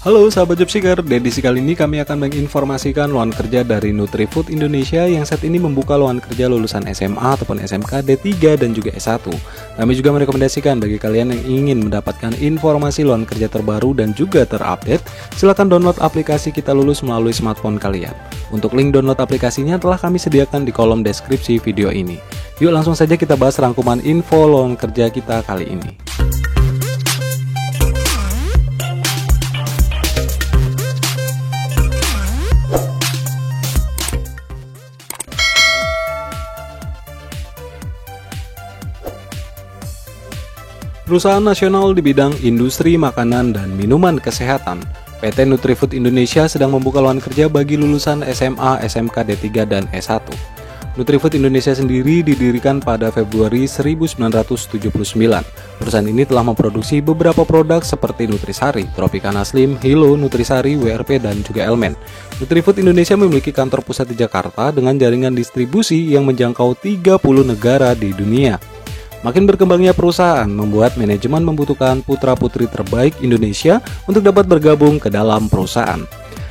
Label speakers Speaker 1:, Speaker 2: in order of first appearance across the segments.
Speaker 1: Halo sahabat Jobseeker, di edisi kali ini kami akan menginformasikan lowongan kerja dari Nutrifood Indonesia yang saat ini membuka lowongan kerja lulusan SMA ataupun SMK D3 dan juga S1. Kami juga merekomendasikan bagi kalian yang ingin mendapatkan informasi lowongan kerja terbaru dan juga terupdate, silakan download aplikasi Kita Lulus melalui smartphone kalian. Untuk link download aplikasinya telah kami sediakan di kolom deskripsi video ini. Yuk langsung saja kita bahas rangkuman info lowongan kerja kita kali ini. Perusahaan nasional di bidang industri makanan dan minuman kesehatan, PT Nutrifood Indonesia sedang membuka lowongan kerja bagi lulusan SMA, SMK, D3, dan S1. Nutrifood Indonesia sendiri didirikan pada Februari 1979. Perusahaan ini telah memproduksi beberapa produk seperti Nutrisari, Tropicana Slim, Hilo, Nutrisari, WRP, dan juga Elmen. Nutrifood Indonesia memiliki kantor pusat di Jakarta dengan jaringan distribusi yang menjangkau 30 negara di dunia. Makin berkembangnya perusahaan membuat manajemen membutuhkan putra-putri terbaik Indonesia untuk dapat bergabung ke dalam perusahaan.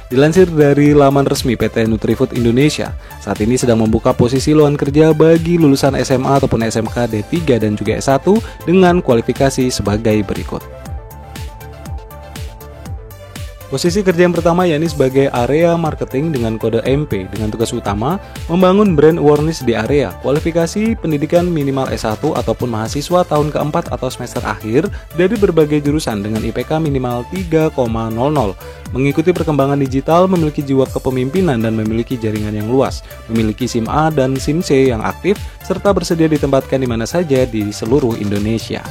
Speaker 1: Dilansir dari laman resmi PT Nutrifood Indonesia, saat ini sedang membuka posisi lowongan kerja bagi lulusan SMA ataupun SMK D3 dan juga S1 dengan kualifikasi sebagai berikut. Posisi kerja yang pertama yakni sebagai area marketing dengan kode MP dengan tugas utama membangun brand awareness di area. Kualifikasi pendidikan minimal S1 ataupun mahasiswa tahun keempat atau semester akhir dari berbagai jurusan dengan IPK minimal 3,00. Mengikuti perkembangan digital, memiliki jiwa kepemimpinan dan memiliki jaringan yang luas, memiliki SIM A dan SIM C yang aktif serta bersedia ditempatkan di mana saja di seluruh Indonesia.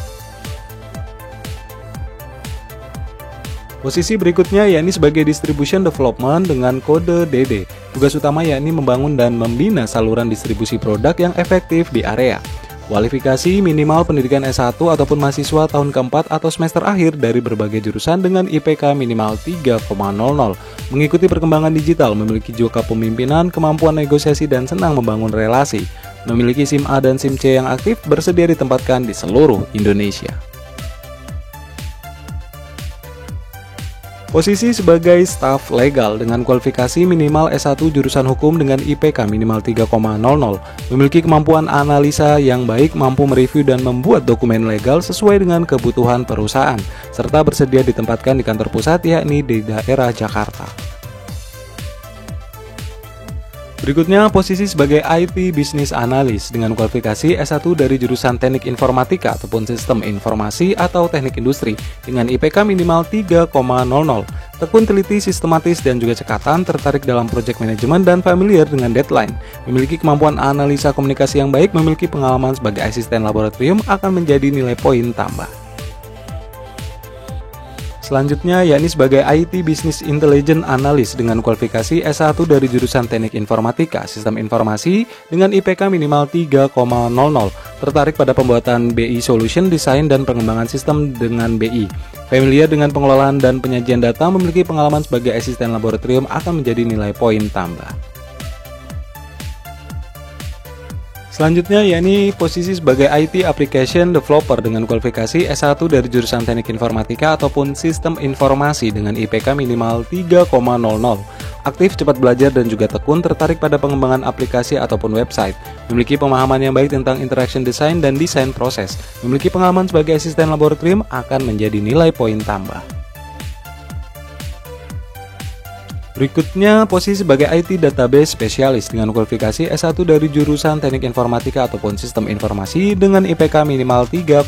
Speaker 1: Posisi berikutnya yakni sebagai Distribution Development dengan kode DD. Tugas utama yakni membangun dan membina saluran distribusi produk yang efektif di area. Kualifikasi minimal pendidikan S1 ataupun mahasiswa tahun keempat atau semester akhir dari berbagai jurusan dengan IPK minimal 3,00. Mengikuti perkembangan digital, memiliki jiwa kepemimpinan, kemampuan negosiasi dan senang membangun relasi. Memiliki SIM A dan SIM C yang aktif, bersedia ditempatkan di seluruh Indonesia. Posisi sebagai staf legal dengan kualifikasi minimal S1 jurusan hukum dengan IPK minimal 3,00, memiliki kemampuan analisa yang baik, mampu mereview dan membuat dokumen legal sesuai dengan kebutuhan perusahaan, serta bersedia ditempatkan di kantor pusat yakni di daerah Jakarta. Berikutnya, posisi sebagai IT Business Analyst dengan kualifikasi S1 dari jurusan Teknik Informatika ataupun Sistem Informasi atau Teknik Industri dengan IPK minimal 3,00. Tekun, teliti, sistematis, dan juga cekatan, tertarik dalam project management dan familiar dengan deadline. Memiliki kemampuan analisa komunikasi yang baik, memiliki pengalaman sebagai asisten laboratorium akan menjadi nilai poin tambah. Selanjutnya yakni sebagai IT Business Intelligence Analyst dengan kualifikasi S1 dari jurusan Teknik Informatika, Sistem Informasi dengan IPK minimal 3,00. Tertarik pada pembuatan BI Solution, desain dan pengembangan sistem dengan BI. Familiar dengan pengelolaan dan penyajian data, memiliki pengalaman sebagai asisten laboratorium akan menjadi nilai poin tambah. Selanjutnya yakni posisi sebagai IT Application Developer dengan kualifikasi S1 dari jurusan Teknik Informatika ataupun Sistem Informasi dengan IPK minimal 3,00. Aktif, cepat belajar dan juga tekun, tertarik pada pengembangan aplikasi ataupun website. Memiliki pemahaman yang baik tentang interaction design dan desain proses. Memiliki pengalaman sebagai asisten laboratorium akan menjadi nilai poin tambah. Berikutnya, posisi sebagai IT Database Specialist dengan kualifikasi S1 dari jurusan Teknik Informatika ataupun Sistem Informasi dengan IPK minimal 3,00.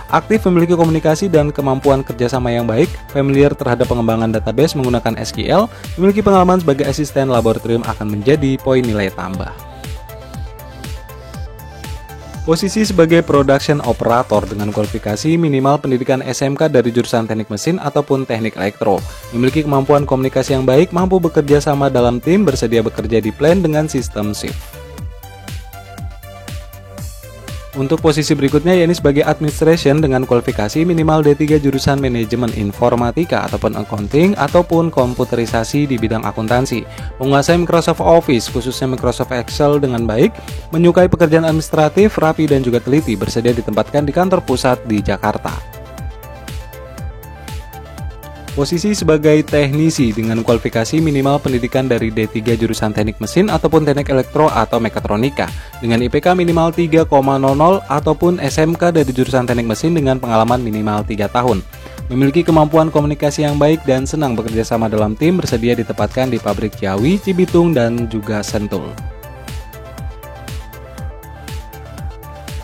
Speaker 1: Aktif, memiliki komunikasi dan kemampuan kerjasama yang baik, familiar terhadap pengembangan database menggunakan SQL, memiliki pengalaman sebagai asisten laboratorium akan menjadi poin nilai tambah. Posisi sebagai Production Operator dengan kualifikasi minimal pendidikan SMK dari jurusan Teknik Mesin ataupun Teknik Elektro. Memiliki kemampuan komunikasi yang baik, mampu bekerja sama dalam tim, bersedia bekerja di plant dengan sistem shift. Untuk posisi berikutnya yakni sebagai Administration dengan kualifikasi minimal D3 jurusan Manajemen Informatika ataupun Accounting ataupun Komputerisasi di bidang akuntansi. Menguasai Microsoft Office khususnya Microsoft Excel dengan baik, menyukai pekerjaan administratif, rapi dan juga teliti, bersedia ditempatkan di kantor pusat di Jakarta. Posisi sebagai teknisi dengan kualifikasi minimal pendidikan dari D3 jurusan teknik mesin ataupun teknik elektro atau mekatronika dengan IPK minimal 3,00 ataupun SMK dari jurusan teknik mesin dengan pengalaman minimal 3 tahun. Memiliki kemampuan komunikasi yang baik dan senang bekerja sama dalam tim, bersedia ditempatkan di pabrik Ciawi, Cibitung, dan juga Sentul.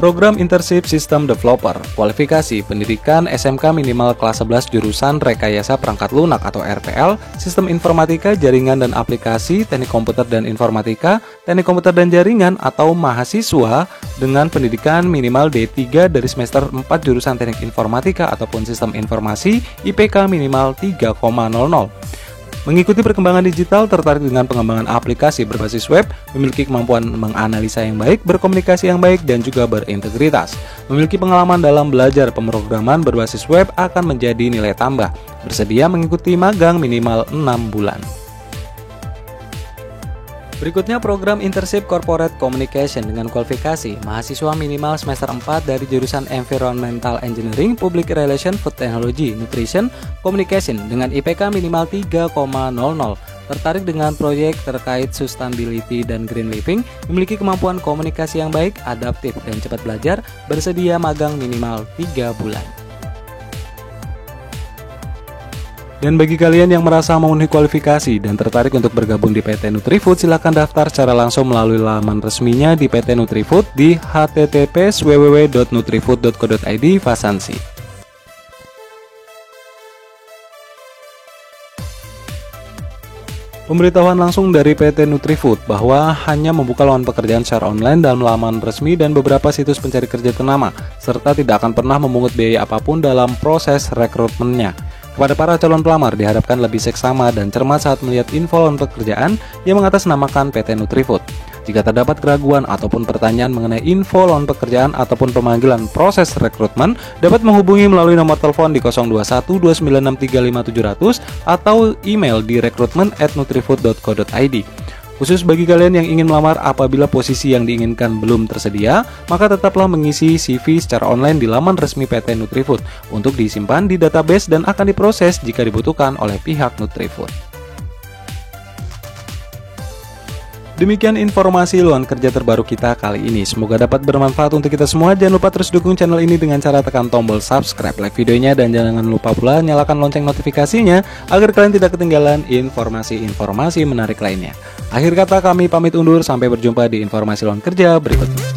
Speaker 1: Program Internship System Developer, kualifikasi pendidikan SMK minimal kelas 11 jurusan Rekayasa Perangkat Lunak atau RPL, Sistem Informatika, Jaringan dan Aplikasi, Teknik Komputer dan Informatika, Teknik Komputer dan Jaringan atau mahasiswa dengan pendidikan minimal D3 dari semester 4 jurusan Teknik Informatika ataupun Sistem Informasi, IPK minimal 3,00. Mengikuti perkembangan digital, tertarik dengan pengembangan aplikasi berbasis web, memiliki kemampuan menganalisa yang baik, berkomunikasi yang baik, dan juga berintegritas. Memiliki pengalaman dalam belajar pemrograman berbasis web akan menjadi nilai tambah. Bersedia mengikuti magang minimal 6 bulan. Berikutnya program Internship Corporate Communication dengan kualifikasi mahasiswa minimal semester 4 dari jurusan Environmental Engineering, Public Relation, Food Technology, Nutrition, Communication dengan IPK minimal 3,00. Tertarik dengan proyek terkait sustainability dan green living, memiliki kemampuan komunikasi yang baik, adaptif dan cepat belajar, bersedia magang minimal 3 bulan. Dan bagi kalian yang merasa memenuhi kualifikasi dan tertarik untuk bergabung di PT Nutrifood, silakan daftar secara langsung melalui laman resminya di PT Nutrifood di https://www.nutrifood.co.id vasansi. Pemberitahuan langsung dari PT Nutrifood bahwa hanya membuka lowongan pekerjaan secara online dalam laman resmi dan beberapa situs pencari kerja ternama, serta tidak akan pernah memungut biaya apapun dalam proses rekrutmennya. Kepada para calon pelamar diharapkan lebih seksama dan cermat saat melihat info lowongan pekerjaan yang mengatasnamakan PT Nutrifood. Jika terdapat keraguan ataupun pertanyaan mengenai info lowongan pekerjaan ataupun pemanggilan proses rekrutmen, dapat menghubungi melalui nomor telepon di 021-2963-5700 atau email di recruitment@nutrifood.co.id. Khusus bagi kalian yang ingin melamar apabila posisi yang diinginkan belum tersedia, maka tetaplah mengisi CV secara online di laman resmi PT Nutrifood untuk disimpan di database dan akan diproses jika dibutuhkan oleh pihak Nutrifood. Demikian informasi lowongan kerja terbaru kita kali ini. Semoga dapat bermanfaat untuk kita semua. Jangan lupa terus dukung channel ini dengan cara tekan tombol subscribe, like videonya, dan jangan lupa pula nyalakan lonceng notifikasinya agar kalian tidak ketinggalan informasi-informasi menarik lainnya. Akhir kata kami pamit undur, sampai berjumpa di informasi lowongan kerja berikutnya.